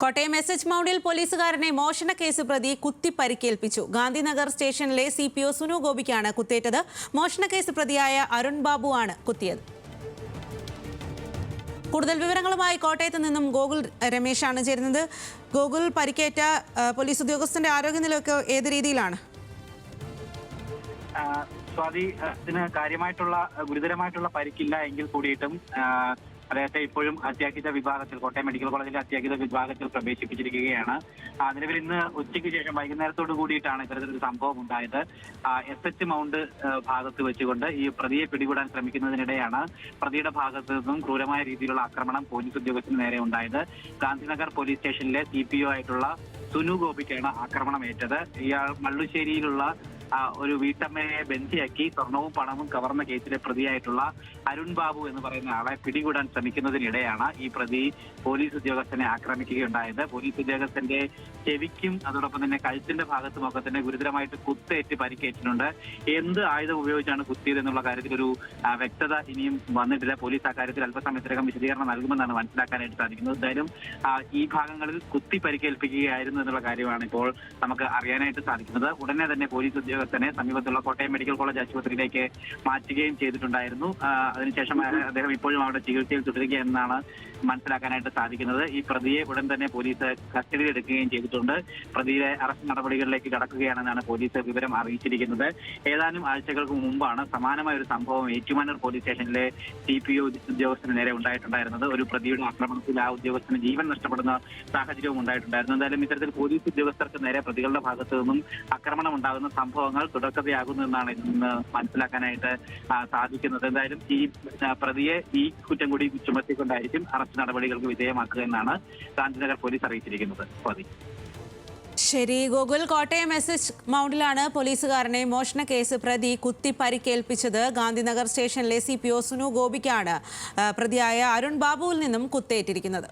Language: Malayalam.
കോട്ടയം എസ് മൗണ്ടിൽ പോലീസുകാരനെ മോഷണ കേസ് പ്രതി കുത്തി പരിക്കേൽപ്പിച്ചു. ഗാന്ധിനഗർ സ്റ്റേഷനിലെ CPO സുനു ഗോപിക്കാണ് കുത്തേറ്റത്. മോഷണ കേസ് പ്രതിയായ അരുൺ ബാബു ആണ് കുത്തിയത്. കൂടുതൽ വിവരങ്ങളുമായി കോട്ടയത്ത് നിന്നും ഗോകുൽ രമേശാണ് ചേരുന്നത്. ഗോകുൽ, പരിക്കേറ്റ പോലീസ് ഉദ്യോഗസ്ഥന്റെ ആരോഗ്യനിലയൊക്കെ ഏത് രീതിയിലാണ്? സ്വാതി, ഇതിന് കാര്യമായിട്ടുള്ള ഗുരുതരമായിട്ടുള്ള പരിക്കില്ല എങ്കിൽ കൂടിയിട്ടും അദ്ദേഹത്തെ ഇപ്പോഴും അത്യാഹിത വിഭാഗത്തിൽ, കോട്ടയം മെഡിക്കൽ കോളേജിലെ അത്യാഹിത വിഭാഗത്തിൽ പ്രവേശിപ്പിച്ചിരിക്കുകയാണ്. നിലവിൽ ഇന്ന് ഉച്ചയ്ക്ക് ശേഷം വൈകുന്നേരത്തോട് കൂടിയിട്ടാണ് ഇത്തരത്തിലൊരു സംഭവം ഉണ്ടായത്. SH മൗണ്ട് ഭാഗത്ത് വെച്ചുകൊണ്ട് ഈ പ്രതിയെ പിടികൂടാൻ ശ്രമിക്കുന്നതിനിടെയാണ് പ്രതിയുടെ ഭാഗത്തു നിന്നും ക്രൂരമായ രീതിയിലുള്ള ആക്രമണം പോലീസ് ഉദ്യോഗസ്ഥന് നേരെ ഉണ്ടായത്. ഗാന്ധിനഗർ പോലീസ് സ്റ്റേഷനിലെ CPO ആയിട്ടുള്ള സുനു ഗോപിക്കാണ് ആക്രമണം ഏറ്റത്. ഇയാൾ മള്ളുശ്ശേരിയിലുള്ള ഒരു വീട്ടമ്മയെ ബന്ധിയാക്കി സ്വർണവും പണവും കവർന്ന കേസിലെ പ്രതിയായിട്ടുള്ള അരുൺ ബാബു എന്ന് പറയുന്ന ആളെ പിടികൂടാൻ ശ്രമിക്കുന്നതിനിടെയാണ് ഈ പ്രതി പോലീസ് ഉദ്യോഗസ്ഥനെ ആക്രമിക്കുകയുണ്ടായത്. പോലീസ് ഉദ്യോഗസ്ഥന്റെ ചെവിക്കും അതോടൊപ്പം തന്നെ കഴുത്തിന്റെ ഭാഗത്തുമൊക്കെ തന്നെ ഗുരുതരമായിട്ട് കുത്തേറ്റ് പരിക്കേറ്റിട്ടുണ്ട്. എന്ത് ആയുധം ഉപയോഗിച്ചാണ് കുത്തിയത് എന്നുള്ള കാര്യത്തിൽ ഒരു വ്യക്തത ഇനിയും വന്നിട്ടില്ല. പോലീസ് അക്കാര്യത്തിൽ അല്പസമയത്തിനകം വിശദീകരണം നൽകുമെന്നാണ് മനസ്സിലാക്കാനായിട്ട് സാധിക്കുന്നത്. എന്തായാലും ഈ ഭാഗങ്ങളിൽ കുത്തി പരിക്കേൽപ്പിക്കുകയായിരുന്നു എന്നുള്ള കാര്യമാണ് ഇപ്പോൾ നമുക്ക് അറിയാനായിട്ട് സാധിക്കുന്നത്. ഉടനെ തന്നെ പോലീസ് ഉദ്യോഗസ്ഥനെ സമീപത്തുള്ള കോട്ടയം മെഡിക്കൽ കോളേജ് ആശുപത്രിയിലേക്ക് മാറ്റുകയും ചെയ്തിട്ടുണ്ടായിരുന്നു. അതിനുശേഷം അദ്ദേഹം ഇപ്പോഴും അവിടെ ചികിത്സയിൽ തുടരുകയെന്നാണ് മനസ്സിലാക്കാനായിട്ട് സാധിക്കുന്നത്. ഈ പ്രതിയെ ഉടൻ തന്നെ പോലീസ് കസ്റ്റഡിയിൽ എടുക്കുകയും ചെയ്തിട്ടുണ്ട്. പ്രതിയെ അറസ്റ്റ് നടപടികളിലേക്ക് കടക്കുകയാണെന്നാണ് പോലീസ് വിവരം അറിയിച്ചിരിക്കുന്നത്. ഏതാനും ആഴ്ചകൾക്ക് മുമ്പാണ് സമാനമായ ഒരു സംഭവം ഏറ്റുമാനൂർ പോലീസ് സ്റ്റേഷനിലെ CPO ഉദ്യോഗസ്ഥന് നേരെ ഉണ്ടായിട്ടുണ്ടായിരുന്നത്. ഒരു പ്രതിയുടെ ആക്രമണത്തിൽ ആ ഉദ്യോഗസ്ഥന് ജീവൻ നഷ്ടപ്പെടുന്ന സാഹചര്യവും ഉണ്ടായിട്ടുണ്ടായിരുന്നു. എന്തായാലും ഇത്തരത്തിൽ പോലീസ് ഉദ്യോഗസ്ഥർക്ക് നേരെ പ്രതികളുടെ ഭാഗത്തു നിന്നും ആക്രമണം ഉണ്ടാകുന്ന സംഭവങ്ങൾ തുടർക്കഥയാകുന്നു എന്നാണ് ഇന്ന് മനസ്സിലാക്കാനായിട്ട് സാധിക്കുന്നത്. എന്തായാലും ഈ പ്രതിയെ ഈ കുറ്റം കൂടി ചുമത്തിക്കൊണ്ടായിരിക്കും അറസ്റ്റ് നടപടികൾക്ക് വിധേയമാക്കുക എന്നാണ് ഗാന്ധിനഗർ പോലീസ് അറിയിച്ചിരിക്കുന്നത്. ശരി ഗോകുൽ, കോട്ടയം SH മൗണ്ടിലാണ് പോലീസുകാരനെ മോഷണ കേസ് പ്രതി കുത്തി പരിക്കേൽപ്പിച്ചത്. ഗാന്ധിനഗർ സ്റ്റേഷനിലെ CPO സുനു ഗോപിക്കാണ് പ്രതിയായ അരുൺ ബാബുവിൽ നിന്നും കുത്തേറ്റിരിക്കുന്നത്.